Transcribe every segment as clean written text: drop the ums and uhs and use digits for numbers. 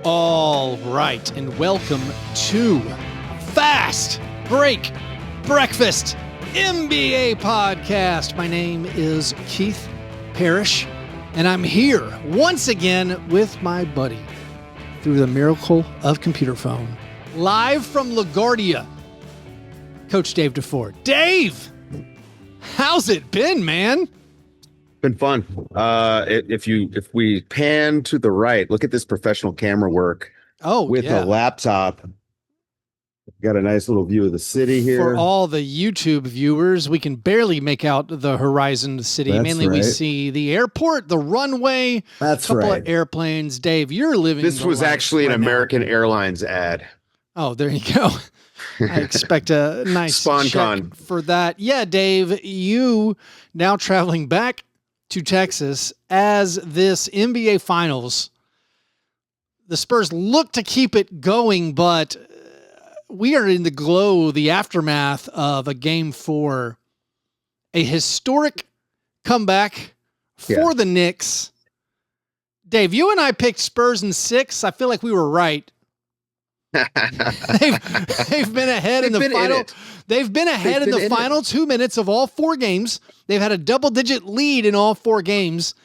All right, and welcome to Fast Break Breakfast NBA Podcast. My name is Keith Parrish, and I'm here once again with my buddy through the miracle of computer phone, live from LaGuardia, Coach Dave DuFour. Dave, how's it been, man? Been fun. If we pan to the right, look at this professional camera work. With a laptop. Got a nice little view of the city here. For all the YouTube viewers, we can barely make out the horizon of the city. That's Mainly right. we see the airport, the runway, That's a couple right. of airplanes. Dave, you're living This the was life actually right an now. American Airlines ad. Oh, there you go. I expect a nice Spawn check con. for that. Yeah, Dave, you now traveling back to Texas as this NBA Finals. The Spurs look to keep it going, but we are in the glow, the aftermath of a Game 4, a historic comeback for the Knicks. Dave, you and I picked Spurs in 6. I feel like we were right. They've been ahead in the final. They've been ahead in the final 2 minutes of all 4 games. They've had a double-digit lead in all 4 games,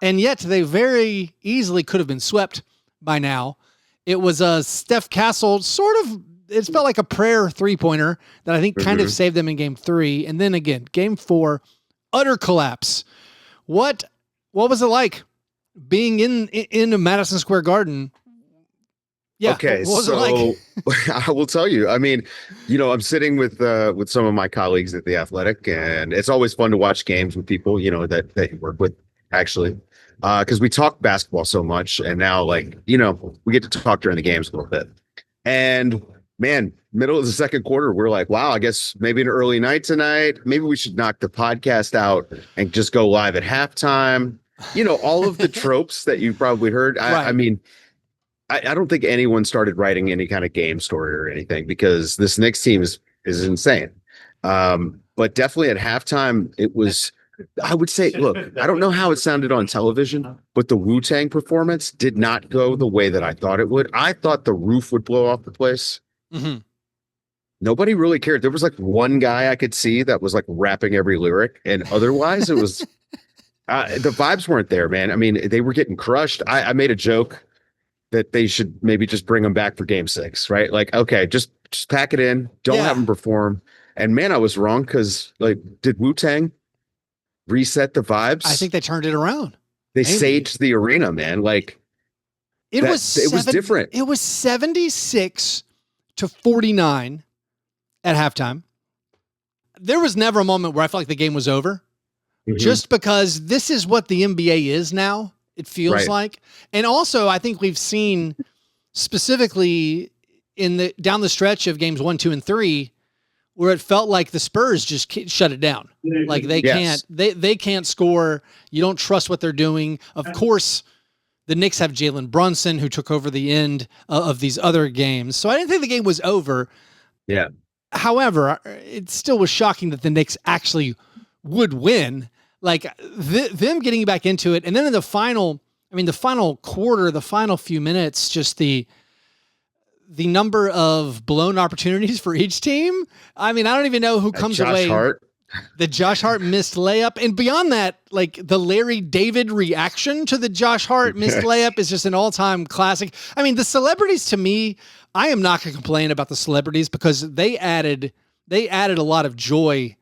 and yet they very easily could have been swept by now. It was a Steph Castle sort of. It felt like a prayer three-pointer that I think kind of saved them in Game 3, and then again, Game 4, utter collapse. What was it like being in Madison Square Garden? Yeah. Okay, what was it like? I will tell you. I mean, I'm sitting with some of my colleagues at The Athletic, and it's always fun to watch games with people, that you work with, actually, because we talk basketball so much, and now, we get to talk during the games a little bit. And man, middle of the second quarter, we're like, wow, I guess maybe an early night tonight. Maybe we should knock the podcast out and just go live at halftime. All of the tropes that you probably heard. Right. I mean, I don't think anyone started writing any kind of game story or anything because this Knicks team is insane. But definitely at halftime, it was, I would say, look, I don't know how it sounded on television, but the Wu-Tang performance did not go the way that I thought it would. I thought the roof would blow off the place. Mm-hmm. Nobody really cared. There was one guy I could see that was rapping every lyric, and otherwise it was the vibes weren't there, man. I mean, they were getting crushed. I made a joke that they should maybe just bring them back for Game 6, right? Okay, just pack it in. Don't have them perform. And man, I was wrong because did Wu-Tang reset the vibes? I think they turned it around. They saged the arena, man. It was different. It was 76-49 at halftime. There was never a moment where I felt like the game was over, just because this is what the NBA is now. It feels like. And also, I think we've seen specifically down the stretch of games 1, 2, and 3, where it felt like the Spurs just shut it down. They can't score. You don't trust what they're doing. Of course, the Knicks have Jalen Brunson, who took over the end of these other games. So I didn't think the game was over. Yeah. However, it still was shocking that the Knicks actually would win. Them getting back into it. And then in the final quarter, the final few minutes, just the number of blown opportunities for each team. I mean, I don't even know who comes away. The Josh Hart missed layup. And beyond that, the Larry David reaction to the Josh Hart missed layup is just an all-time classic. I mean, the celebrities, to me, I am not going to complain about the celebrities because they added a lot of joy.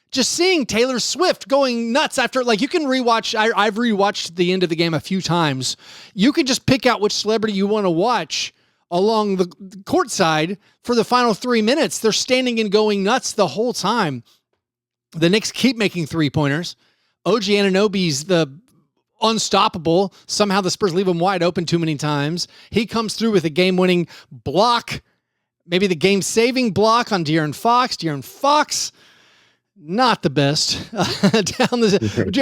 Just seeing Taylor Swift going nuts after, you can rewatch. I've rewatched the end of the game a few times. You can just pick out which celebrity you want to watch along the courtside for the final 3 minutes. They're standing and going nuts the whole time. The Knicks keep making 3-pointers. OG Anunoby's the unstoppable. Somehow the Spurs leave him wide open too many times. He comes through with a game-winning block, maybe the game-saving block on De'Aaron Fox. De'Aaron Fox, not the best. A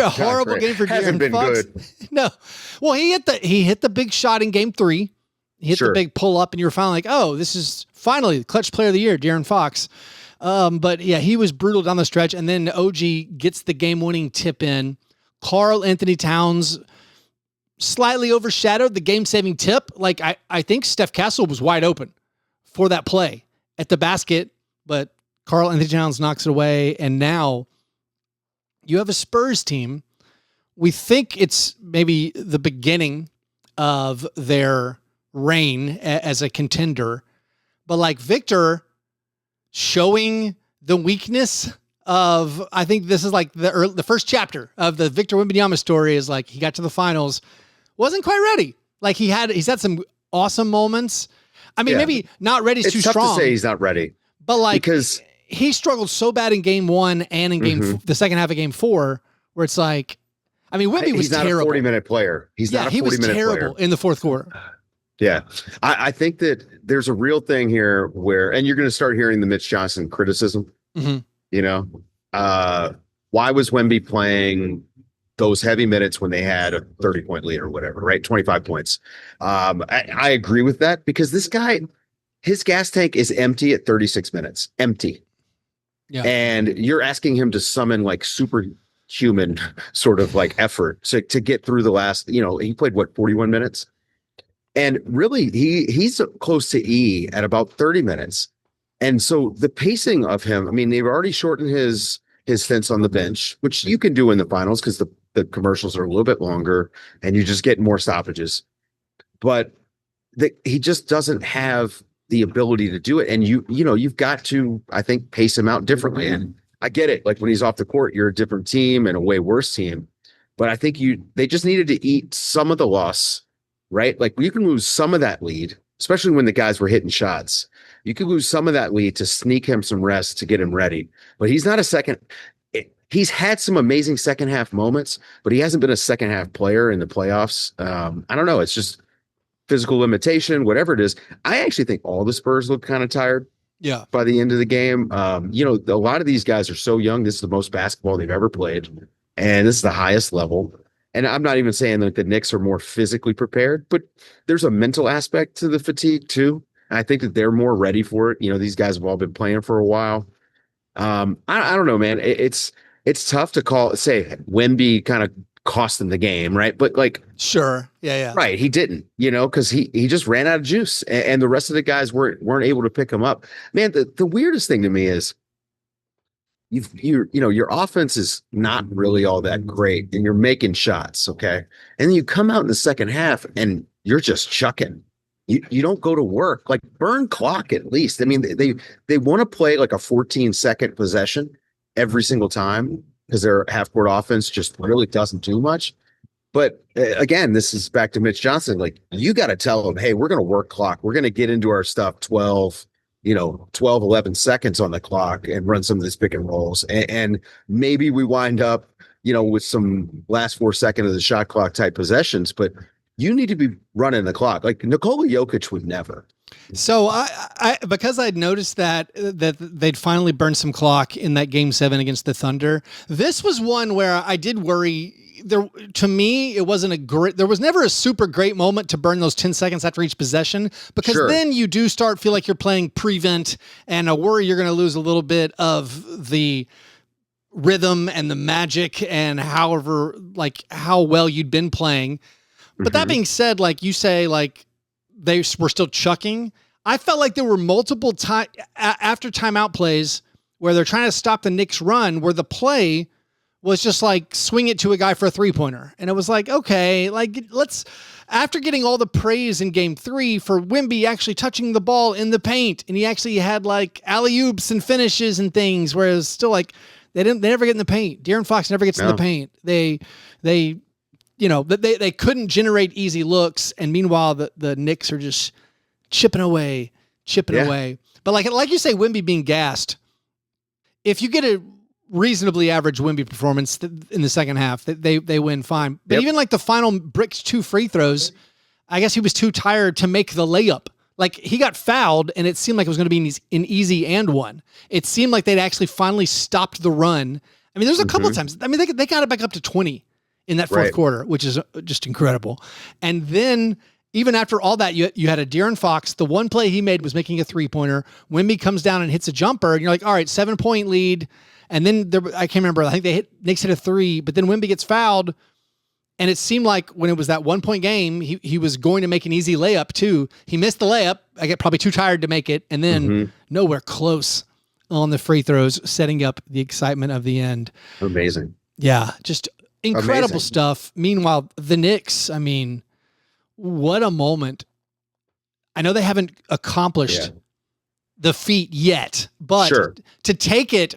horrible game for De'Aaron Fox. Good. No. Well, he hit the big shot in Game 3. He hit the big pull up, and you were finally like, oh, this is finally the clutch player of the year, De'Aaron Fox. But yeah, he was brutal down the stretch. And then OG gets the game winning tip in. Karl Anthony Towns slightly overshadowed the game-saving tip. Like, I think Steph Castle was wide open for that play at the basket, but Karl Anthony Towns knocks it away, and now you have a Spurs team. We think it's maybe the beginning of their reign as a contender, but like Victor showing the weakness of, I think this is like the first chapter of the Victor Wembanyama story is like, he got to the finals, wasn't quite ready. Like he's had some awesome moments. I mean, maybe not ready is too strong. It's tough to say he's not ready, but like, because he struggled so bad in game 1 and in the second half of game 4, where it's like, I mean, Wemby was terrible. He's not a 40-minute player. He's not a 40-minute player. He was terrible in the fourth quarter. Yeah. I think that there's a real thing here where, and you're going to start hearing the Mitch Johnson criticism, you know, why was Wemby playing those heavy minutes when they had a 30-point lead or whatever, right? 25 points. I agree with that, because this guy, his gas tank is empty at 36 minutes, empty. Yeah. And you're asking him to summon like superhuman sort of like effort to get through the last, you know, he played 41 minutes. And really he's close to E at about 30 minutes. And so the pacing of him, I mean, they've already shortened his stints on the bench, which you can do in the finals because the commercials are a little bit longer and you just get more stoppages. But he just doesn't have the ability to do it. And you've got to, I think, pace him out differently. And I get it. Like when he's off the court, you're a different team and a way worse team. But I think they just needed to eat some of the loss, right? Like you can lose some of that lead, especially when the guys were hitting shots. You could lose some of that lead to sneak him some rest to get him ready. But he's not he's had some amazing second half moments, but he hasn't been a second half player in the playoffs. I don't know. It's just physical limitation, whatever it is. I actually think all the Spurs look kind of tired. Yeah. By the end of the game, a lot of these guys are so young. This is the most basketball they've ever played, and this is the highest level. And I'm not even saying that the Knicks are more physically prepared, but there's a mental aspect to the fatigue too. I think that they're more ready for it. You know, these guys have all been playing for a while. I don't know, man. It's tough to say Wemby kind of cost them the game, right? But like, sure, yeah, right. He didn't, because he just ran out of juice, and the rest of the guys weren't able to pick him up. Man, the weirdest thing to me is your offense is not really all that great, and you're making shots, okay, and then you come out in the second half and you're just chucking. You don't go to work, like burn clock at least. I mean, they want to play like a 14-second possession every single time because their half-court offense just really doesn't do much. But again, this is back to Mitch Johnson. Like, you got to tell them, hey, we're going to work clock. We're going to get into our stuff 12, 11 seconds on the clock and run some of these pick and rolls. And maybe we wind up, with some last 4 seconds of the shot clock type possessions. But you need to be running the clock. Like Nikola Jokic would never. So I because I'd noticed that they'd finally burned some clock in that game 7 against the Thunder. This was one where I did worry. To me, it wasn't there was never a super great moment to burn those 10 seconds after each possession, because then you do feel like you're playing prevent, and I worry you're going to lose a little bit of the rhythm and the magic and how well you'd been playing. But that being said, like you say, like they were still chucking. I felt like there were multiple after timeout plays where they're trying to stop the Knicks run, where the play was just like swing it to a guy for a 3-pointer. And it was like, okay, like after getting all the praise in game 3 for Wemby actually touching the ball in the paint, and he actually had like alley-oops and finishes and things, whereas still like they never get in the paint. De'Aaron Fox never gets in the paint. They couldn't generate easy looks, and meanwhile the Knicks are just chipping away. But like you say, Wemby being gassed, if you get a reasonably average Wemby performance in the second half, they win fine. But even like the final bricks 2 free throws, I guess he was too tired to make the layup. Like he got fouled, and it seemed like it was going to be an easy and one. It seemed like they'd actually finally stopped the run. I mean, there's a couple of times. I mean, they got it back up to 20 in that fourth quarter, which is just incredible. And then even after all that, you had a De'Aaron Fox. The one play he made was making a 3-pointer. Wemby comes down and hits a jumper, and you're like, all right, 7-point lead. And then I can't remember. I think Knicks hit a 3, but then Wemby gets fouled, And it seemed like when it was that 1 point game, he was going to make an easy layup too. He missed the layup. I get probably too tired to make it. And then nowhere close on the free throws, setting up the excitement of the end. Amazing. Yeah. Just incredible stuff. Meanwhile, the Knicks, I mean, what a moment. I know they haven't accomplished the feat yet, but to take it,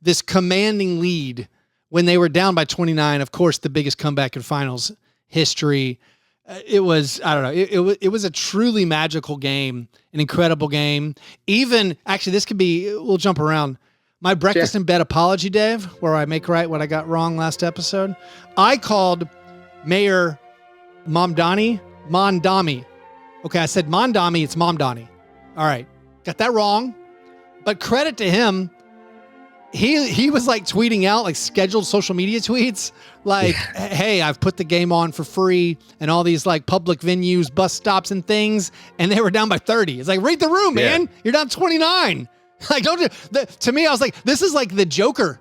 this commanding lead when they were down by 29, of course, the biggest comeback in finals history. It was, I don't know, it was a truly magical game, an incredible game. Even, actually, this could be, we'll jump around. My breakfast in bed apology, Dave, where I make right what I got wrong last episode. I called Mayor Mamdani Mondami. Okay, I said Mondami, it's Momdani. All right, got that wrong. But credit to him, he was like tweeting out like scheduled social media tweets like, hey, I've put the game on for free and all these like public venues, bus stops and things, and they were down by 30. It's like, read the room, man. You're down 29. Like, to me, I was like, this is like the Joker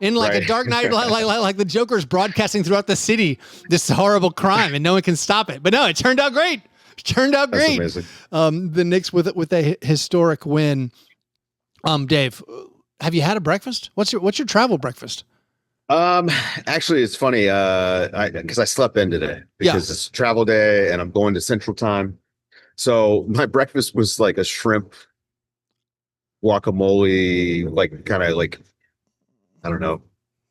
in like a Dark Knight, like the Joker's broadcasting throughout the city this horrible crime and no one can stop it. But no, it turned out great. That's amazing. The Knicks with a historic win. Dave, have you had a breakfast? What's your travel breakfast? Actually, it's funny. Because I slept in today because it's travel day and I'm going to Central Time. So my breakfast was like a shrimp guacamole, like kind of like, I don't know,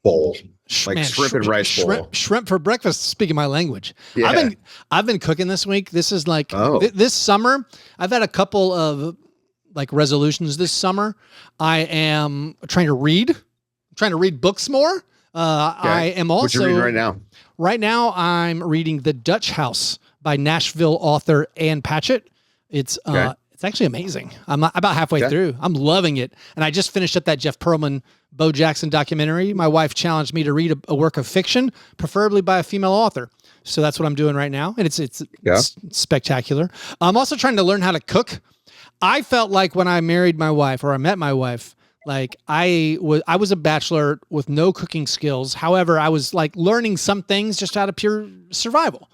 bowl. Like shrimp and rice bowl. Shrimp for breakfast, speaking my language. Yeah. I've been cooking this week. This is like this summer. I've had a couple of like resolutions this summer. I am trying to read books more. I am also. What you reading right now? Right now, I'm reading The Dutch House by Nashville author Ann Patchett. It's actually amazing. I'm about halfway through. I'm loving it. And I just finished up that Jeff Pearlman, Bo Jackson documentary. My wife challenged me to read a work of fiction, preferably by a female author. So that's what I'm doing right now. And it's spectacular. I'm also trying to learn how to cook. I felt like when I married my wife or I met my wife, like I was a bachelor with no cooking skills. However, I was like learning some things just out of pure survival.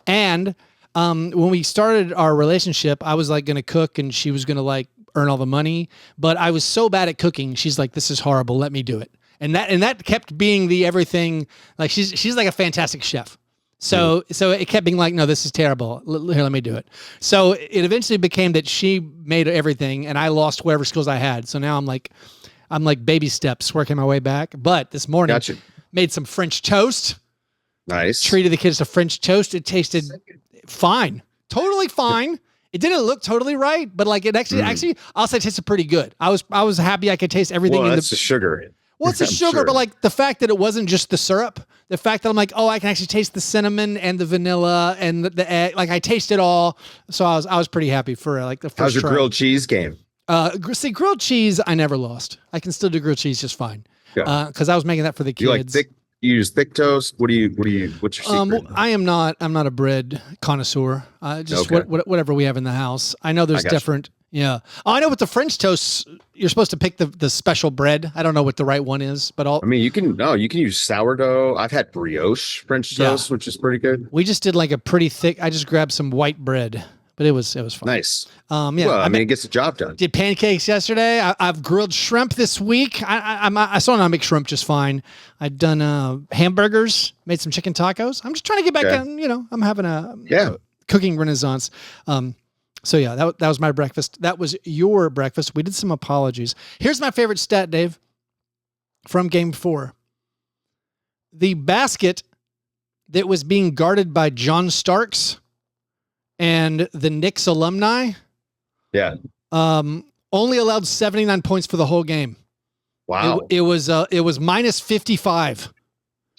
And when we started our relationship, I was like going to cook and she was going to like earn all the money, but I was so bad at cooking. She's like, this is horrible. Let me do it. And that kept being the everything. Like she's like a fantastic chef. So it kept being like, no, this is terrible. Here, let me do it. So it eventually became that she made everything and I lost whatever skills I had. So now I'm like baby steps working my way back. But this morning made some French toast. Nice. Treated the kids to French toast. It tasted fine. Totally fine. It didn't look totally right, but like it actually I'll say it tasted pretty good. I was happy I could taste everything. Well, that's the sugar. Well, it's the sugar, but like the fact that it wasn't just the syrup, the fact that I'm like, oh, I can actually taste the cinnamon and the vanilla and the egg. Like I taste it all. So I was pretty happy for like the first How's your try. Grilled cheese game? See, grilled cheese, I never lost. I can still do grilled cheese just fine. Because I was making that for the kids. You like thick? You use thick toast? What's your secret? I'm not a bread connoisseur. Whatever we have in the house. I know there's different. Yeah. Oh, I know with the French toasts, you're supposed to pick the special bread. I don't know what the right one is, but you can use sourdough. I've had brioche French toast, which is pretty good. We just did like a pretty thick. I just grabbed some white bread, but it was fun. Nice. Well, it gets the job done. Did pancakes yesterday. I've grilled shrimp this week. I still know how to make shrimp just fine. I've done hamburgers, made some chicken tacos. I'm just trying to get back on, I'm having a cooking renaissance. So yeah, that was my breakfast. That was your breakfast. We did some apologies. Here's my favorite stat, Dave, from Game 4. The basket that was being guarded by John Starks and the Knicks alumni, only allowed 79 points for the whole game. Wow. It was minus 55.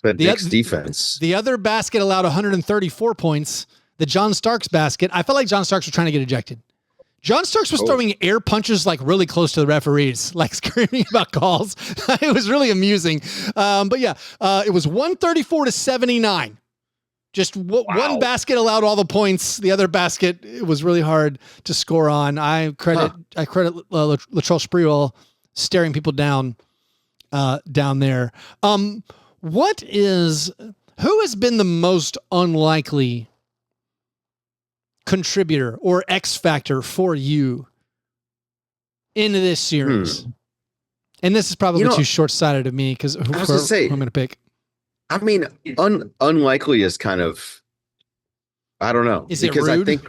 The Knicks defense. The other basket allowed 134 points. The John Starks basket, I felt like John Starks was trying to get ejected. John Starks was throwing air punches like really close to the referees, like screaming about calls. It was really amusing. It was 134 to 79. Just one basket allowed all the points. The other basket, it was really hard to score on. I credit Latrell Sprewell staring people down there. What is Who has been the most unlikely contributor or X factor for you into this series? And this is probably too short-sighted of me because who I'm going to pick. I mean, unlikely is kind of, I don't know. Is it rude?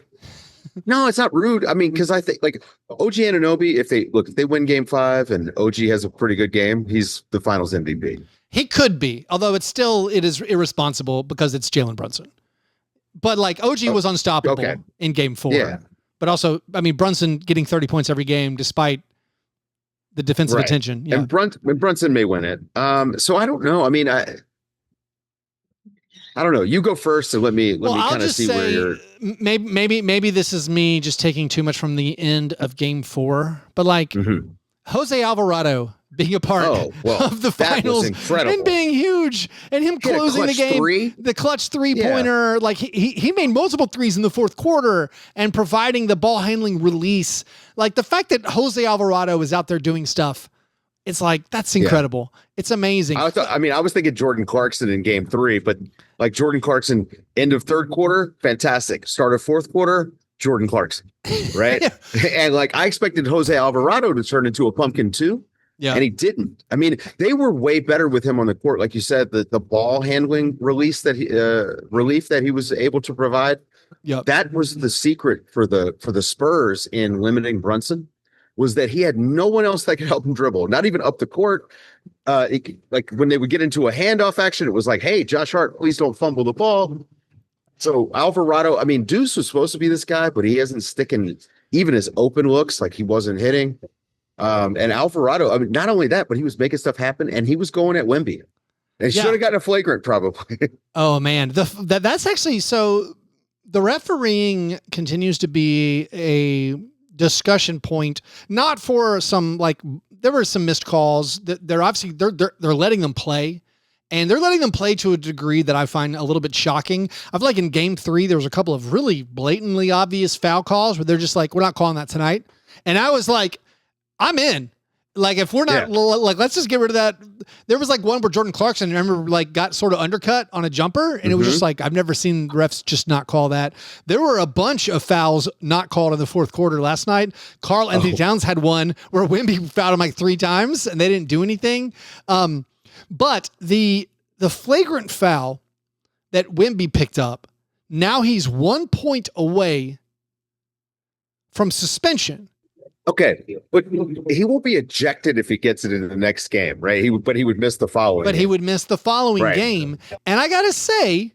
No, it's not rude. I mean, because I think like OG Anunoby, if they win game 5 and OG has a pretty good game, he's the finals MVP. He could be, although it is irresponsible because it's Jalen Brunson. But like OG was unstoppable in game 4. Yeah. But also, I mean, Brunson getting 30 points every game despite the defensive attention. Yeah. And Brunson may win it. So I don't know. I mean, I don't know. You go first and let me kind of see where you're. Maybe this is me just taking too much from the end of game 4, but like Jose Alvarado being a part of the finals and being huge and him closing the game, the clutch 3-pointer, like he made multiple threes in the fourth quarter and providing the ball handling release. Like the fact that Jose Alvarado is out there doing stuff, it's like, that's incredible. Yeah. It's amazing. I was thinking Jordan Clarkson in game 3, but like Jordan Clarkson, end of third quarter, fantastic. Start of fourth quarter, Jordan Clarkson, right? And like I expected Jose Alvarado to turn into a pumpkin too. Yeah. And he didn't. I mean, they were way better with him on the court. Like you said, the ball handling relief that he was able to provide. Yeah. That was the secret for the Spurs in limiting Brunson, was that he had no one else that could help him dribble, not even up the court. Like when they would get into a handoff action, it was like, hey, Josh Hart, please don't fumble the ball. So Alvarado, I mean, Deuce was supposed to be this guy, but he isn't sticking even his open looks, like he wasn't hitting. And Alvarado, I mean, not only that, but he was making stuff happen and he was going at Wemby. And he should have gotten a flagrant probably. Oh man. That's actually, so the refereeing continues to be a discussion point, not for some, like there were some missed calls that they're obviously, they're letting them play, and they're letting them play to a degree that I find a little bit shocking. I feel like in game 3, there was a couple of really blatantly obvious foul calls where they're just like, we're not calling that tonight. And I was like, I'm in. Like, if we're not, like, let's just get rid of that. There was like one where Jordan Clarkson, remember, like got sort of undercut on a jumper. And it was just like, I've never seen refs just not call that. There were a bunch of fouls not called in the fourth quarter last night. Karl Anthony Towns had one where Wemby fouled him like 3 times and they didn't do anything. But the flagrant foul that Wemby picked up, now he's 1 point away from suspension. Okay, but he won't be ejected if he gets it in the next game, right? But he would miss the following. He would miss the following game. And I gotta say,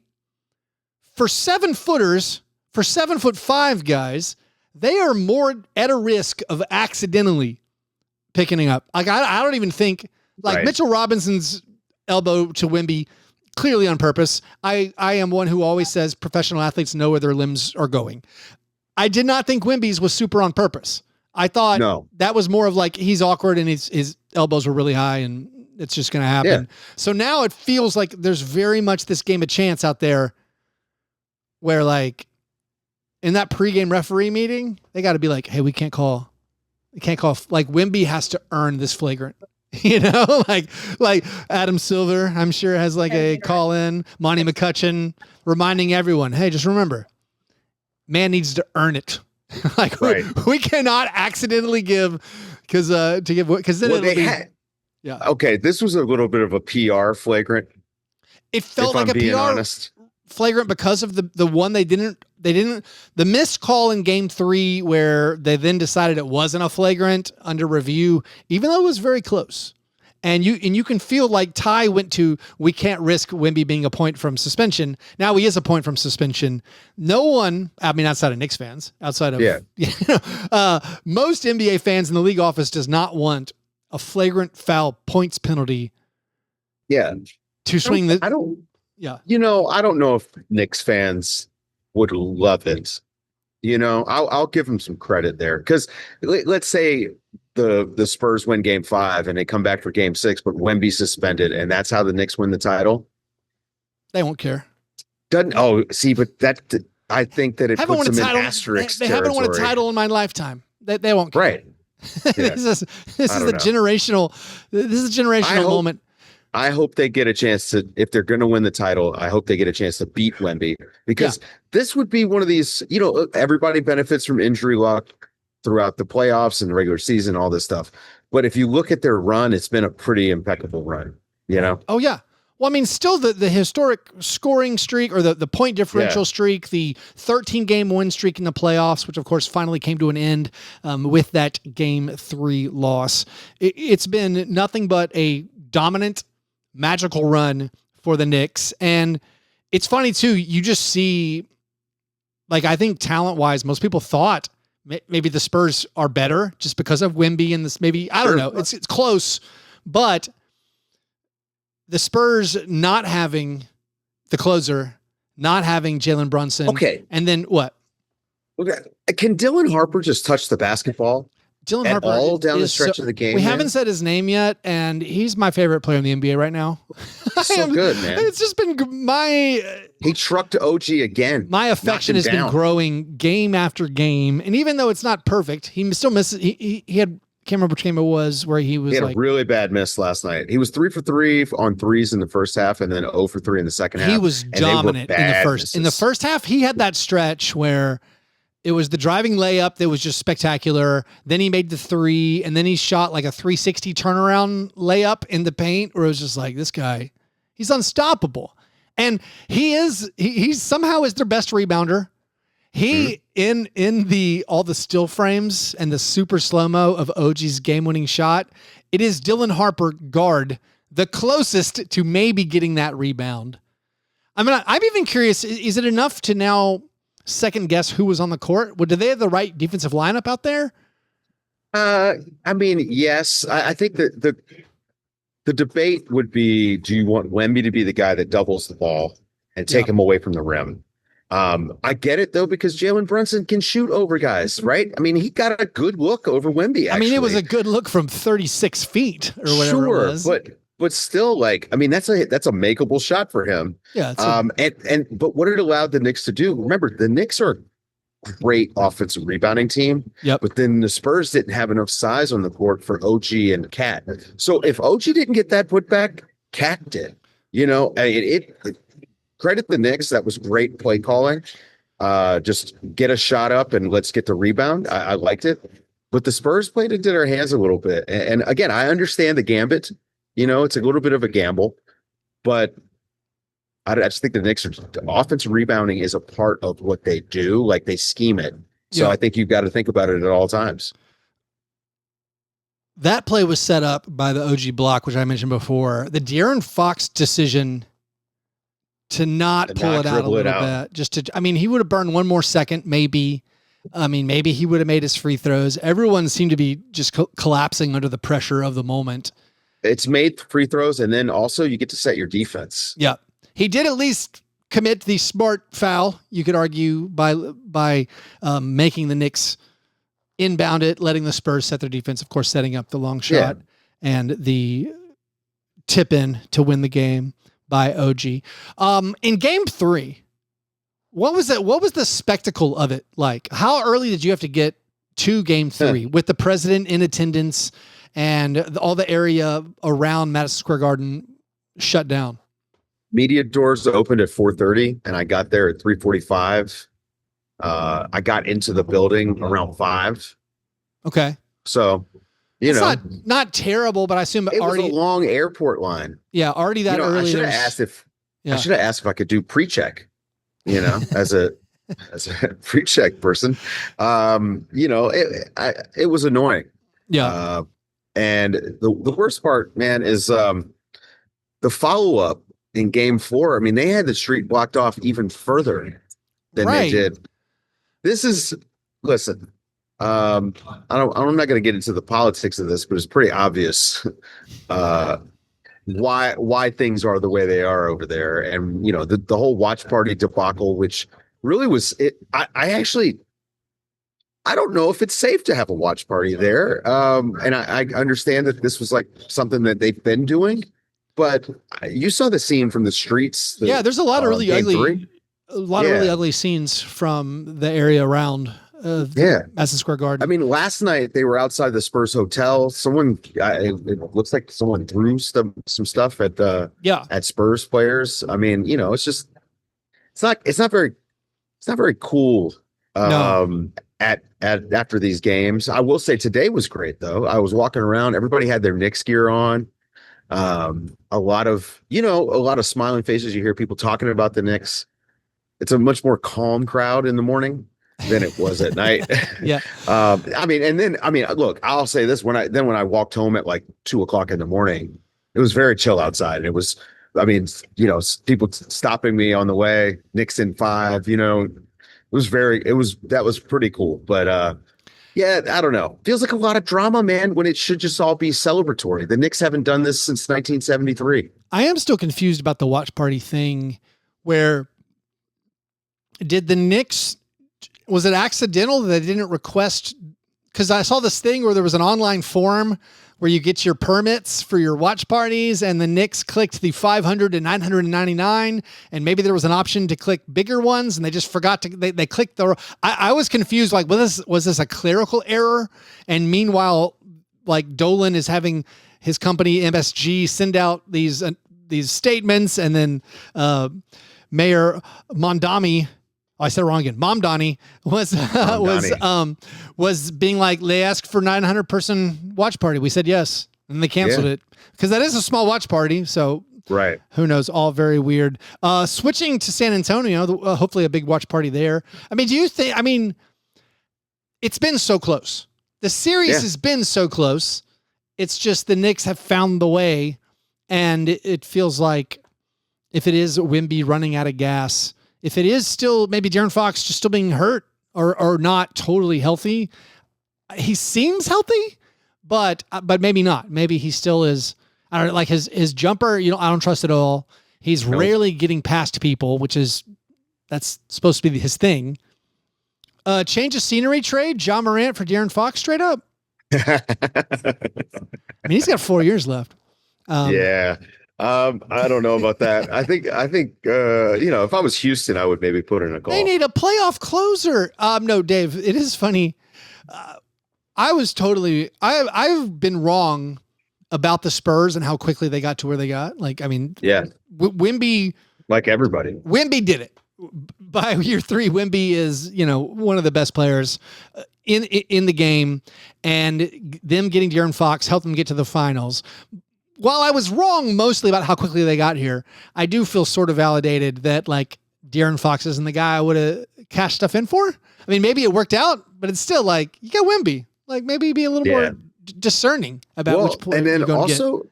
for 7-footers, for 7'5" guys, they are more at a risk of accidentally picking up. Like I don't even think Mitchell Robinson's elbow to Wemby, clearly on purpose. I am one who always says professional athletes know where their limbs are going. I did not think Wemby's was super on purpose. I thought that was more of like, he's awkward and his elbows were really high and it's just going to happen. Yeah. So now it feels like there's very much this game of chance out there where, like, in that pregame referee meeting, they got to be like, hey, we can't call, like Wemby has to earn this flagrant, you know, like Adam Silver, I'm sure has like a call in, Monty McCutcheon reminding everyone, hey, just remember, man needs to earn it. Like we cannot accidentally give because then it'll be okay. This was a little bit of a PR flagrant. It felt like a PR flagrant because of the one they didn't the missed call in game 3 where they then decided it wasn't a flagrant under review, even though it was very close. And you can feel like Ty went to, we can't risk Wemby being a point from suspension. Now he is a point from suspension. No one, I mean, outside of Knicks fans, outside of, most NBA fans in the league office does not want a flagrant foul points penalty. Yeah. To swing I don't know if Knicks fans would love it. You know, I'll give them some credit there. Because let's say the Spurs win game 5 and they come back for game 6, but Wemby suspended, and that's how the Knicks win the title. They won't care. But that I think that it puts them in asterisk They haven't won a title in my lifetime. They won't care. Right. Yeah. This is a generational moment. I hope they get a chance to, if they're going to win the title, I hope they get a chance to beat Wemby, because this would be one of these, everybody benefits from injury luck throughout the playoffs and the regular season, all this stuff. But if you look at their run, it's been a pretty impeccable run, Oh, yeah. Well, I mean, still the historic scoring streak, or the point differential streak, the 13-game win streak in the playoffs, which of course finally came to an end with that Game 3 loss. It's been nothing but a dominant, magical run for the Knicks. And it's funny too, you just see, like, I think talent-wise, most people thought maybe the Spurs are better just because of Wemby and this, maybe, I don't know, it's close, but the Spurs not having the closer, not having Jalen Brunson. Okay. And then what? Okay. Can Dylan Harper just touch the basketball? Dylan Harper all down the stretch of the game. We haven't said his name yet, and he's my favorite player in the NBA right now. He's so good, man. It's just been he trucked OG again. My affection has been growing game after game, and even though it's not perfect, he still misses. He had, can't remember which game it was where he was. He had a really bad miss last night. He was 3 for 3 on threes in the first half, and then 0 for 3 in the second half. He was dominant in the first. Misses. In the first half, he had that stretch where it was the driving layup that was just spectacular. Then he made the 3, and then he shot like a 360 turnaround layup in the paint, where it was just like, this guy, he's unstoppable. And he somehow is their best rebounder. He in the all the still frames and the super slow-mo of OG's game-winning shot, it is Dylan Harper, guard, the closest to maybe getting that rebound. I mean, I'm even curious, is it enough to now second guess who was on the court? Well, did they have the right defensive lineup out there? I mean, yes. I think that the debate would be, do you want Wemby to be the guy that doubles the ball and take him away from the rim? I get it though, because Jalen Brunson can shoot over guys, right? I mean, he got a good look over Wemby. Actually. I mean, it was a good look from 36 feet or whatever it was. But still, like, I mean, that's a makeable shot for him. Yeah. But what it allowed the Knicks to do, remember, the Knicks are a great offensive rebounding team. Yep. But then the Spurs didn't have enough size on the court for OG and Cat. So if OG didn't get that put back, Cat did. Credit the Knicks. That was great play calling. Just get a shot up and let's get the rebound. I liked it. But the Spurs played into their hands a little bit. And again, I understand the gambit. It's a little bit of a gamble. But I just think the Knicks offensive rebounding is a part of what they do. Like, they scheme it. So I think you've got to think about it at all times. That play was set up by the OG block, which I mentioned before. The De'Aaron Fox decision to not pull it out a little bit. He would have burned one more second, maybe. Maybe he would have made his free throws. Everyone seemed to be just collapsing under the pressure of the moment. It's made free throws, and then also you get to set your defense. Yeah. He did at least commit the smart foul, you could argue, by making the Knicks inbound it, letting the Spurs set their defense, of course, setting up the long shot and the tip in to win the game by OG. In Game 3, what was it? What was the spectacle of it like? How early did you have to get to Game 3 with the president in attendance and all the area around Madison Square Garden shut down? Media doors opened at 4:30, and I got there at 3:45. I got into the building around 5. Okay. So, it's not terrible, but I assume it was a long airport line. Yeah, already that early. I should have asked if I could do pre-check, as a pre-check person. It was annoying. Yeah. And the worst part, man, is the follow-up in Game 4. I mean, they had the street blocked off even further than they did. Listen, I'm not going to get into the politics of this, but it's pretty obvious why things are the way they are over there. And, the whole watch party debacle, which really was it. I don't know if it's safe to have a watch party there. And I understand that this was like something that they've been doing, but you saw the scene from the streets. There's a lot of really ugly, really ugly scenes from the area around Yeah. Madison Square Garden. I mean, last night they were outside the Spurs hotel. It looks like someone threw some stuff at Spurs players. I mean, it's not very cool. No. At after these games, I will say today was great though. I was walking around, everybody had their Knicks gear on. A lot of smiling faces. You hear people talking about the Knicks. It's a much more calm crowd in the morning than it was at night. Yeah. Look, I'll say this: when I walked home at like 2:00 in the morning, it was very chill outside. And it was, people stopping me on the way, Knicks in 5, that was pretty cool. But yeah, I don't know. Feels like a lot of drama, man, when it should just all be celebratory. The Knicks haven't done this since 1973. I am still confused about the watch party thing where did the Knicks, was it accidental that they didn't request? Because I saw this thing where there was an online forum where you get your permits for your watch parties, and the Knicks clicked the 500 to 999, and maybe there was an option to click bigger ones, and they just forgot to. They clicked the. I was confused. Like, was this a clerical error? And meanwhile, like Dolan is having his company MSG send out these statements, and then Mayor Mondami. Oh, I said it wrong again. Mamdani was being like, they asked for 900 person watch party. We said yes, and they canceled it because that is a small watch party. So right, who knows? All very weird. Switching to San Antonio, hopefully a big watch party there. I mean, do you think? I mean, it's been so close. The series has been so close. It's just the Knicks have found the way, and it feels like if it is Wemby running out of gas. If it is still maybe De'Aaron Fox just still being hurt or not totally healthy, he seems healthy, but maybe not. Maybe he still is. I don't know, like his jumper. I don't trust at all. He's rarely getting past people, that's supposed to be his thing. Change of scenery trade. Ja Morant for De'Aaron Fox straight up. I mean, he's got 4 years left. Yeah. I don't know about that. I think if I was Houston, I would maybe put in a call. They need a playoff closer. No, Dave, it is funny. I've been wrong about the Spurs and how quickly they got to where they got. Like, I mean, yeah, Wemby, like everybody, Wemby did it. By year 3, Wemby is, one of the best players in the game, and them getting De'Aaron Fox helped them get to the finals. While I was wrong mostly about how quickly they got here, I do feel sort of validated that like De'Aaron Fox isn't the guy I would have cashed stuff in for. I mean, maybe it worked out, but it's still like you got Wemby. Like maybe be a little more discerning about which player. And then you're going also, to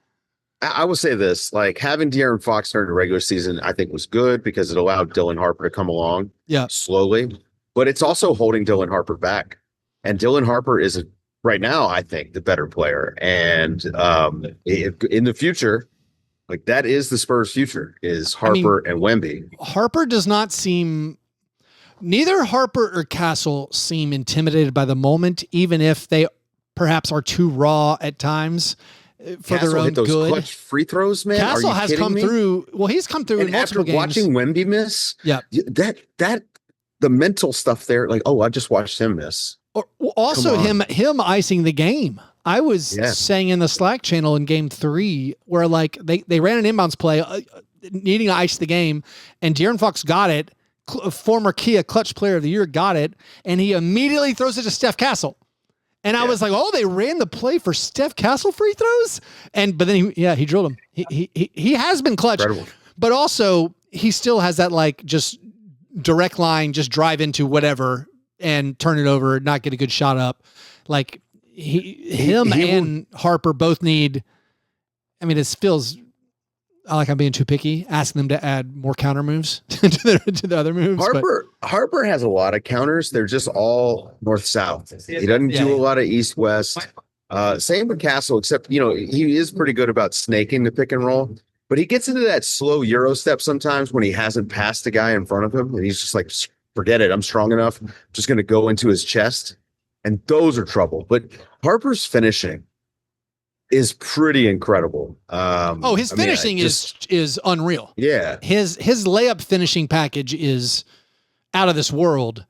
I will say this: like having De'Aaron Fox during the regular season, I think was good because it allowed Dylan Harper to come along, slowly. But it's also holding Dylan Harper back, and Dylan Harper is right now, I think, the better player. And in the future, like that is the Spurs' future is Harper and Wemby. Harper does not seem. Neither Harper or Castle seem intimidated by the moment, even if they perhaps are too raw at times for Castle their own hit those good. Clutch free throws, man. Castle has come through. Well, he's come through in multiple games. After watching Wemby miss, that the mental stuff there, like, I just watched him miss. Or also him icing the game. I was saying in the Slack channel in game 3 where like they ran an inbounds play needing to ice the game, and De'Aaron Fox got it. Former Kia Clutch Player of the Year got it, and he immediately throws it to Steph Castle. And I was like, they ran the play for Steph Castle free throws? But then he drilled him. He has been clutch. Incredible. But also he still has that like just direct line, just drive into whatever and turn it over, not get a good shot up. Like him and Harper both need. I mean, it feels like I'm being too picky, asking them to add more counter moves to the other moves. Harper has a lot of counters. They're just all north-south. He doesn't do a lot of east-west. Same with Castle, except, he is pretty good about snaking the pick and roll. But he gets into that slow Euro step sometimes when he hasn't passed the guy in front of him. And he's just like, forget it. I'm strong enough. I'm just going to go into his chest. And those are trouble. But Harper's finishing is pretty incredible. His finishing is unreal. Yeah. His layup finishing package is out of this world.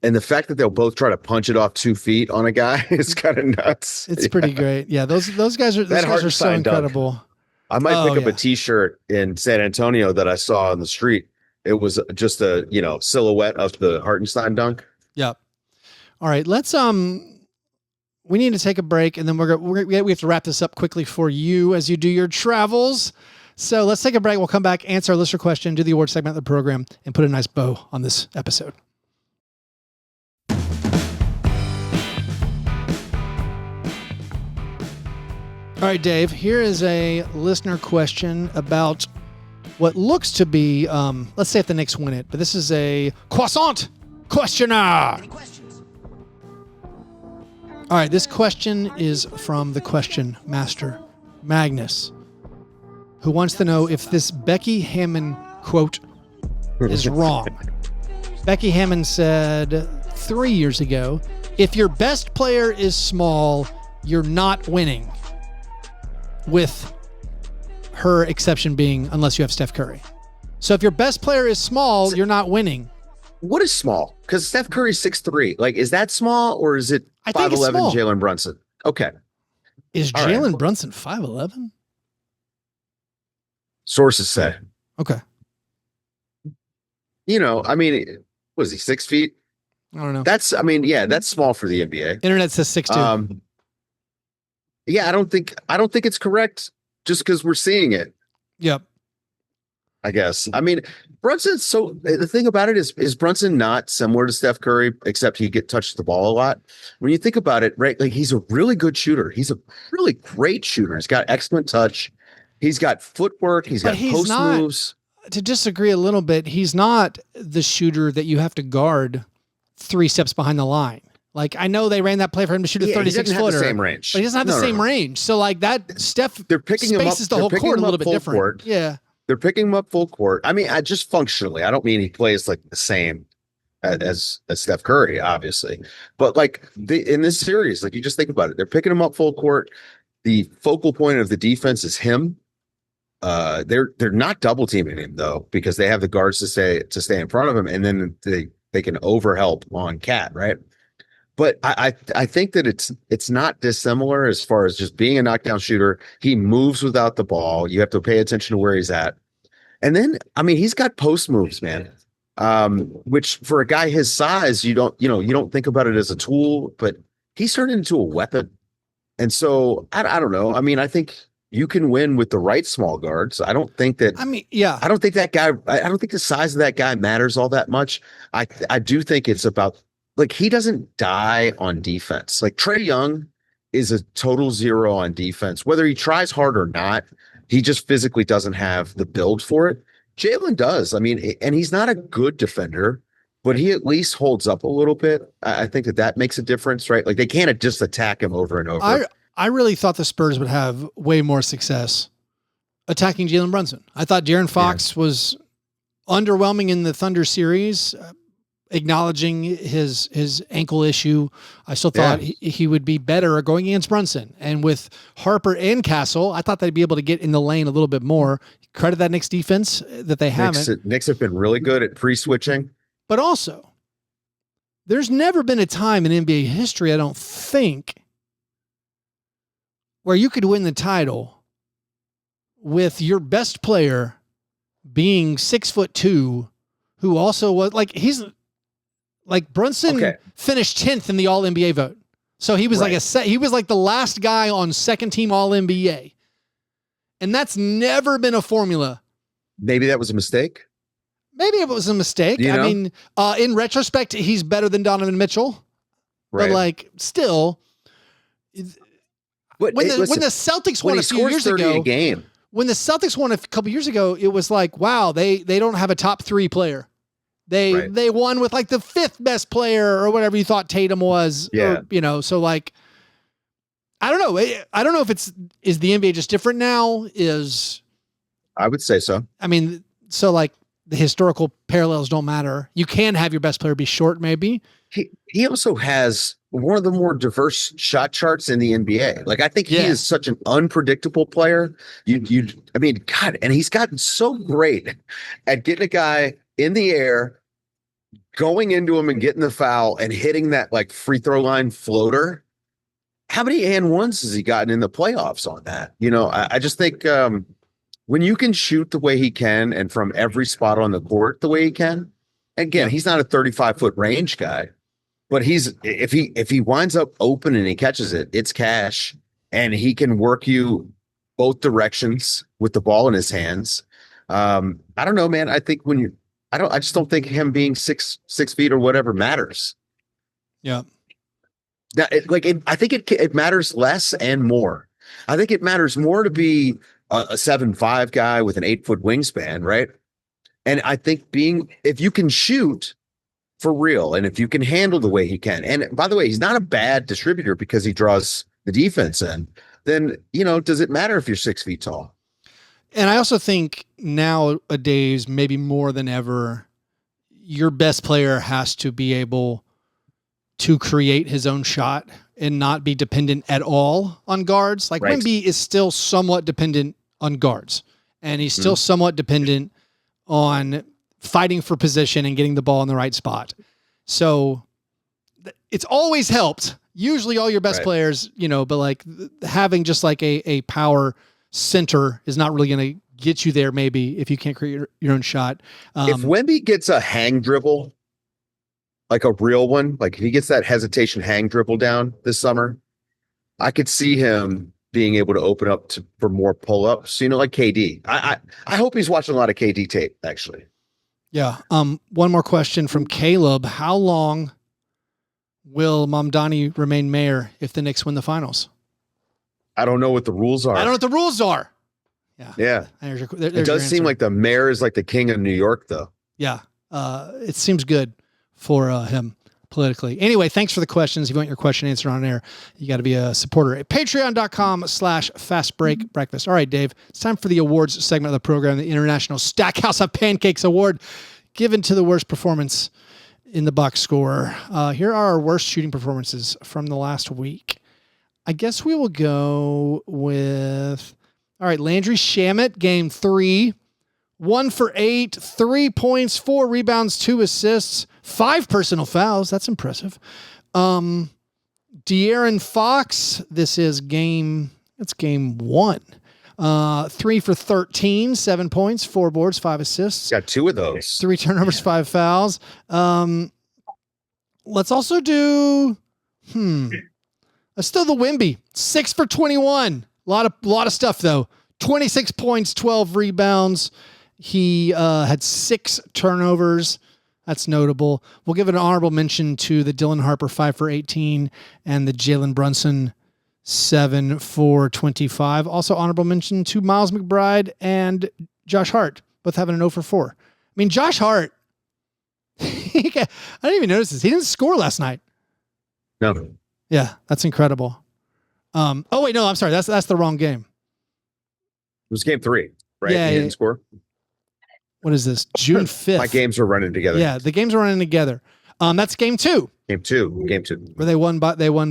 And the fact that they'll both try to punch it off 2 feet on a guy is kind of nuts. It's pretty great. Yeah, those guys are so incredible. I might pick up a T-shirt in San Antonio that I saw on the street. It was just a silhouette of the Hartenstein dunk. Yep. All right, let's we need to take a break, and then we have to wrap this up quickly for you as you do your travels. So let's take a break. We'll come back, answer our listener question, do the award segment of the program, and put a nice bow on this episode. All right, Dave, here is a listener question about what looks to be, let's say if the Knicks win it, but this is a croissant questioner. Any questions? All right, this question is from the question master, Magnus, who wants to know if this Becky Hammon quote is wrong. Becky Hammon said 3 years ago, if your best player is small, you're not winning. With her exception being unless you have Steph Curry. So if your best player is small, you're not winning. What is small? Because Steph Curry's 6'3". Like, is that small or is it 5'11" Jalen Brunson? Okay. Is Jalen Brunson 5'11"? Sources say. Okay. I mean, was he 6 feet? I don't know. That's small for the NBA. Internet says 6'2". Yeah, I don't think it's correct just because we're seeing it. Yep. I guess. I mean, Brunson's the thing about it is Brunson not similar to Steph Curry, except he touches the ball a lot. When you think about it, right? Like, he's a really good shooter. He's a really great shooter. He's got excellent touch. He's got footwork. He's got post moves. To disagree a little bit, he's not the shooter that you have to guard 3 steps behind the line. Like, I know they ran that play for him to shoot a 36-footer. He doesn't have the same range. But he doesn't have the same range. So, like, that Steph spaces the whole court a little bit different. Court. Yeah. They're picking him up full court. I mean, just functionally. I don't mean he plays like the same as Steph Curry, obviously. But like in this series, like, you just think about it. They're picking him up full court. The focal point of the defense is him. They're not double teaming him though, because they have the guards to stay in front of him, and then they can overhelp on Cat, right? But I think that it's not dissimilar as far as just being a knockdown shooter. He moves without the ball. You have to pay attention to where he's at. And then, I mean, he's got post moves, man. Which for a guy his size, you don't think about it as a tool, but he's turned into a weapon. And so I don't know. I mean, I think you can win with the right small guards. I don't think that. I mean, yeah. I don't think the size of that guy matters all that much. I do think it's about. Like, he doesn't die on defense. Like, Trae Young is a total zero on defense. Whether he tries hard or not, he just physically doesn't have the build for it. Jalen does. I mean, and he's not a good defender, but he at least holds up a little bit. I think that makes a difference, right? Like, they can't just attack him over and over. I really thought the Spurs would have way more success attacking Jalen Brunson. I thought De'Aaron Fox was underwhelming in the Thunder series. Acknowledging his ankle issue, I still thought he would be better going against Brunson. And with Harper and Castle, I thought they'd be able to get in the lane a little bit more. Credit that Knicks defense that they haven't. Knicks have been really good at pre-switching. But also, there's never been a time in NBA history, I don't think, where you could win the title with your best player being 6'2", who also was like Brunson finished 10th in the All NBA vote. So he was he was like the last guy on second team All NBA. And that's never been a formula. Maybe that was a mistake. Maybe it was a mistake. I mean, in retrospect, he's better than Donovan Mitchell. Right. But like, still, when the Celtics won a few years ago, when the Celtics won a couple years ago, it was like, wow, they don't have a top 3 player. They won with like the 5th best player or whatever you thought Tatum was. Yeah. Or, so like, I don't know. I don't know if is the NBA just different now? I would say so. I mean, so like the historical parallels don't matter. You can have your best player be short, maybe. He also has one of the more diverse shot charts in the NBA. Like, I think he is such an unpredictable player. I mean, God, and he's gotten so great at getting a guy in the air, going into him and getting the foul and hitting that like free throw line floater. How many and ones has he gotten in the playoffs on that? I just think when you can shoot the way he can and from every spot on the court the way he can, again, he's not a 35-foot range guy, but if he winds up open and he catches it, it's cash, and he can work you both directions with the ball in his hands. I don't know, man. I think I just don't think him being 6 feet or whatever matters. Yeah. Now, I think it matters less and more. I think it matters more to be a 7'5" guy with an 8-foot wingspan, right? And I think if you can shoot for real, and if you can handle the way he can, and by the way, he's not a bad distributor because he draws the defense in, then, does it matter if you're 6 feet tall? And I also think nowadays, maybe more than ever, your best player has to be able to create his own shot and not be dependent at all on guards. Like Right. Wemby is still somewhat dependent on guards, and he's still somewhat dependent on fighting for position and getting the ball in the right spot. So it's always helped. Usually all your best Right. players, but like having just like a power center is not really going to get you there. Maybe if you can't create your own shot. If Wemby gets a hang dribble, like a real one, like if he gets that hesitation hang dribble down this summer, I could see him being able to open up for more pull-ups, like KD. I hope he's watching a lot of KD tape, actually. Yeah. One more question from Caleb. How long will Mamdani remain mayor if the Knicks win the finals? I don't know what the rules are. I don't know what the rules are. Yeah. There's It does seem like the mayor is like the king of New York, though. Yeah. It seems good for him politically. Anyway, thanks for the questions. If you want your question answered on air, you got to be a supporter at patreon.com/fastbreakbreakfast. All right, Dave, it's time for the awards segment of the program, the International Stackhouse of Pancakes Award, given to the worst performance in the box score. Here are our worst shooting performances from the last week. I guess we will go with, all right, Landry Shamet, game 3, 1 for 8, 3 points, 4 rebounds, 2 assists, 5 personal fouls. That's impressive. De'Aaron Fox, this is game 1. 3 for 13, 7 points, 4 boards, 5 assists. Got 2 of those. 3 turnovers, 5 fouls. Let's also do, let's do the Wemby. 6 for 21. A lot of stuff though. 26 points, 12 rebounds. He had 6 turnovers. That's notable. We'll give an honorable mention to the Dylan Harper 5 for 18 and the Jalen Brunson 7 for 25. Also honorable mention to Miles McBride and Josh Hart, both having an 0 for 4. I mean, Josh Hart, I didn't even notice this. He didn't score last night. No. Yeah, that's incredible. Oh wait, no, I'm sorry. That's the wrong game. It was game 3, right? Yeah, He didn't score. What is this? June 5th. My games are running together. Yeah, the games are running together. That's game 2. Game two. Where they won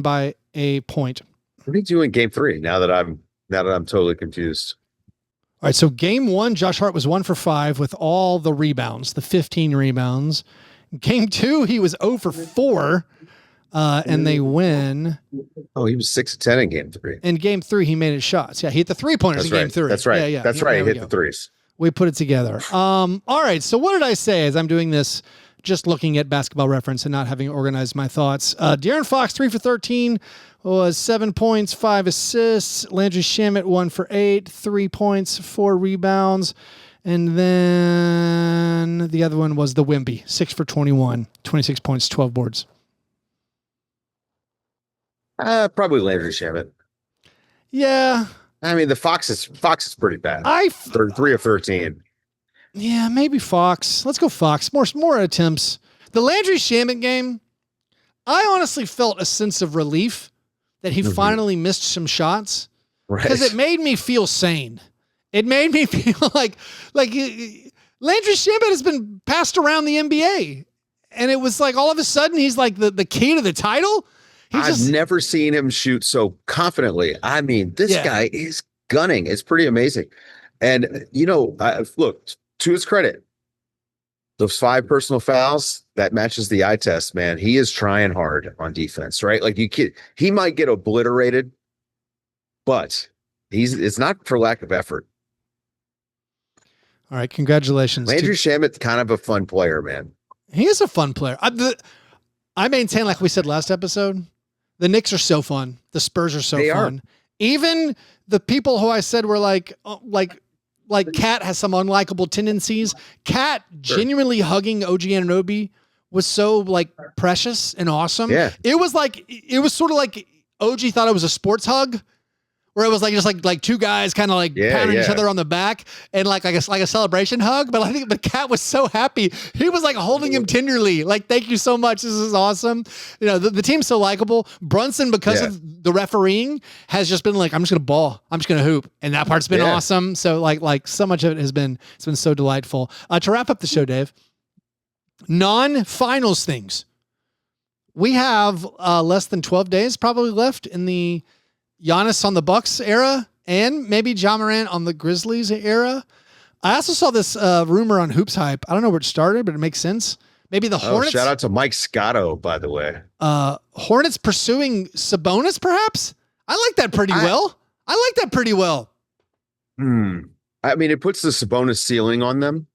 by a point. What did he do in game 3? Now that I'm totally confused. All right, so game 1, Josh Hart was 1 for 5 with all the rebounds, the 15 rebounds. Game 2, he was 0 for 4, and they win. Oh, he was 6 of 10 in game 3. In game 3, he made his shots. Yeah, he hit the 3-pointers in game 3. That's right. Yeah. That's right. There He we hit go. the 3s. We put it together. All right, so what did I say as I'm doing this, just looking at Basketball Reference and not having organized my thoughts? De'Aaron Fox, 3 for 13, was 7 points, 5 assists. Landry Shamet, 1 for 8, 3 points, 4 rebounds. And then the other one was the Wemby, 6 for 21, 26 points, 12 boards. Probably Landry Shamet. Yeah. I mean, the Fox is pretty bad. 3 of 13. Yeah, maybe Fox. Let's go Fox. More attempts. The Landry Shamet game, I honestly felt a sense of relief that he finally missed some shots. Right. Because it made me feel sane. It made me feel like Landry Shamet has been passed around the NBA. And it was like all of a sudden he's like the key to the title. I've never seen him shoot so confidently. I mean, this guy is gunning. It's pretty amazing. And, look, to his credit, those 5 personal fouls, that matches the eye test, man. He is trying hard on defense, right? Like he might get obliterated, but it's not for lack of effort. All right, congratulations. Landry Shamet's kind of a fun player, man. He is a fun player. I maintain, like we said last episode, the Knicks are so fun. The Spurs are so fun. Even the people who I said were like Cat has some unlikable tendencies. Cat genuinely hugging OG Anunoby was so like precious and awesome. Yeah. It was sort of like OG thought it was a sports hug, where it was like just like two guys kind of like pounding each other on the back and like a celebration hug. But I think the Cat was so happy. He was like holding him tenderly. Like, thank you so much. This is awesome. You know, the team's so likable. Brunson, because of the refereeing, has just been like, I'm just going to ball. I'm just going to hoop. And that part's been awesome. So like so much of it it's been so delightful. To wrap up the show, Dave, non-finals things. We have less than 12 days probably left in the Giannis on the Bucks era, and maybe Ja Morant on the Grizzlies era. I also saw this rumor on Hoops Hype. I don't know where it started, but it makes sense. Maybe the Hornets. Shout out to Mike Scotto, by the way. Hornets pursuing Sabonis, perhaps? I like that pretty well. I mean, it puts the Sabonis ceiling on them,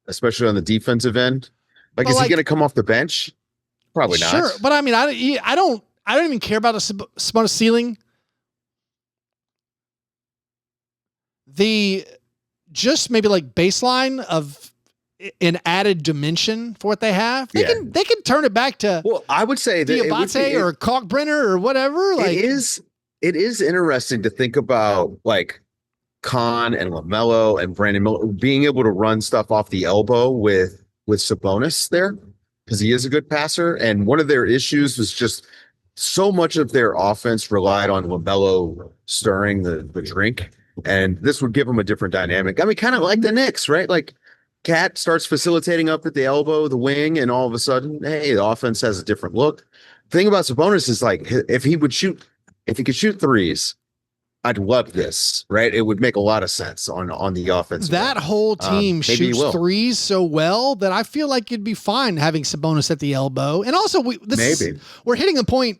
especially on the defensive end. Like, is he going to come off the bench? Probably not. Sure, but I mean, I don't even care about a Sabonis ceiling. The just maybe like baseline of an added dimension for what they have. They can turn it back to. Well, I would say that Diabate or Kalkbrenner or whatever. Like, it is interesting to think about like Khan and LaMelo and Brandon Miller being able to run stuff off the elbow with Sabonis there, because he is a good passer. And one of their issues was just so much of their offense relied on LaMelo stirring the drink. And this would give them a different dynamic. I mean, kind of like the Knicks, right? Like Cat starts facilitating up at the elbow, the wing, and all of a sudden, hey, the offense has a different look. The thing about Sabonis is like, if he could shoot threes, I'd love this, right? It would make a lot of sense on the offense. That whole team shoots threes so well that I feel like you'd be fine having Sabonis at the elbow. And also, we're hitting a point.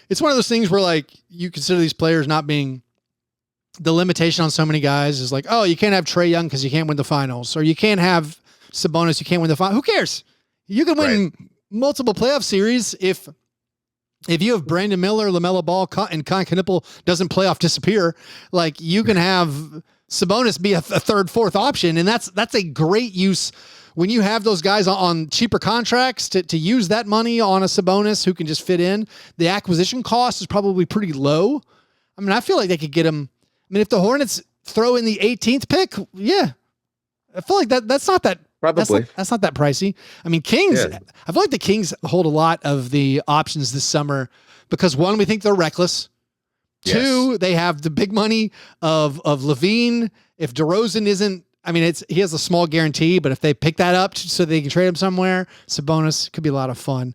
It's one of those things where like you consider these players not being. The limitation on so many guys is like, oh, you can't have Trae Young because you can't win the finals, or you can't have Sabonis, you can't win the finals. Who cares? You can win multiple playoff series if you have Brandon Miller, LaMelo Ball, and Con Knipple doesn't playoff disappear. Like, you can have Sabonis be a third, fourth option, and that's a great use when you have those guys on cheaper contracts to use that money on a Sabonis who can just fit in. The acquisition cost is probably pretty low. I mean, I feel like they could get him. I mean, if the Hornets throw in the 18th pick, I feel like that's not that. Probably. That's not that pricey. I mean, Kings, I feel like the Kings hold a lot of the options this summer because, one, we think they're reckless. Yes. Two, they have the big money of Levine. If DeRozan isn't, I mean, he has a small guarantee, but if they pick that up so they can trade him somewhere, Sabonis could be a lot of fun.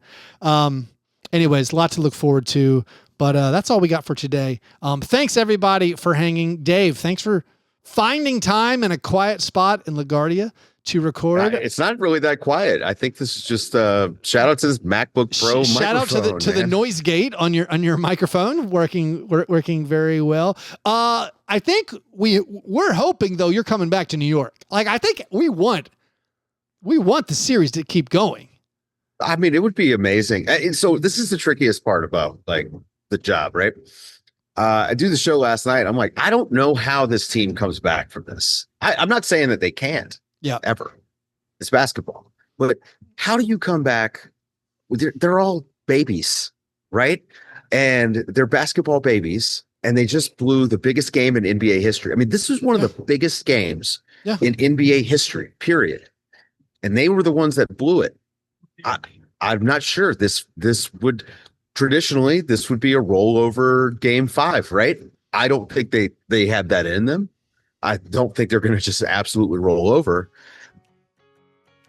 Anyways, a lot to look forward to. But that's all we got for today. Thanks, everybody, for hanging. Dave, thanks for finding time in a quiet spot in LaGuardia to record. It's not really that quiet. I think this is just shout out to this MacBook Pro shout microphone. Out to the noise gate on your microphone working very well. I think we're hoping, though, you're coming back to New York. Like, I think we want the series to keep going. I mean, it would be amazing. And so this is the trickiest part about like the job, right? I do the show last night. I'm like, I don't know how this team comes back from this. I'm not saying that they can't. Ever. It's basketball. But how do you come back? They're all babies, right? And they're basketball babies, and they just blew the biggest game in NBA history. I mean, this was one of the biggest games in NBA history, period. And they were the ones that blew it. I'm not sure this would traditionally be a rollover game 5, right? I don't think they have that in them. I don't think they're going to just absolutely roll over.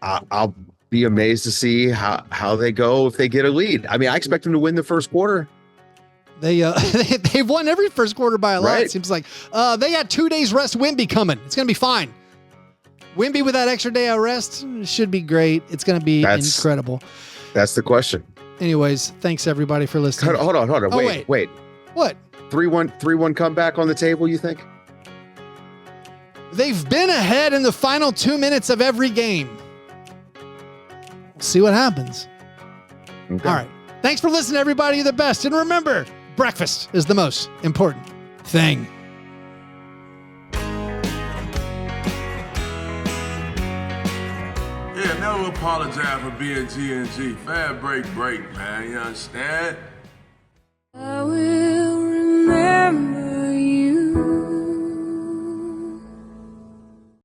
I'll be amazed to see how they go if they get a lead. I mean, I expect them to win the first quarter. They've won every first quarter by a lot. Right. It seems like they got 2 days rest. Wemby coming. It's going to be fine. Wemby with that extra day of rest should be great. It's going to be incredible. That's the question. Anyways, thanks everybody for listening. Hold on. Oh, Wait. What? 3-1 comeback on the table, you think? They've been ahead in the final 2 minutes of every game. We'll see what happens. Okay. All right. Thanks for listening, everybody. You're the best. And remember, breakfast is the most important thing. Yeah, never apologize for being G&G. Fair break, man. You understand? I will remember.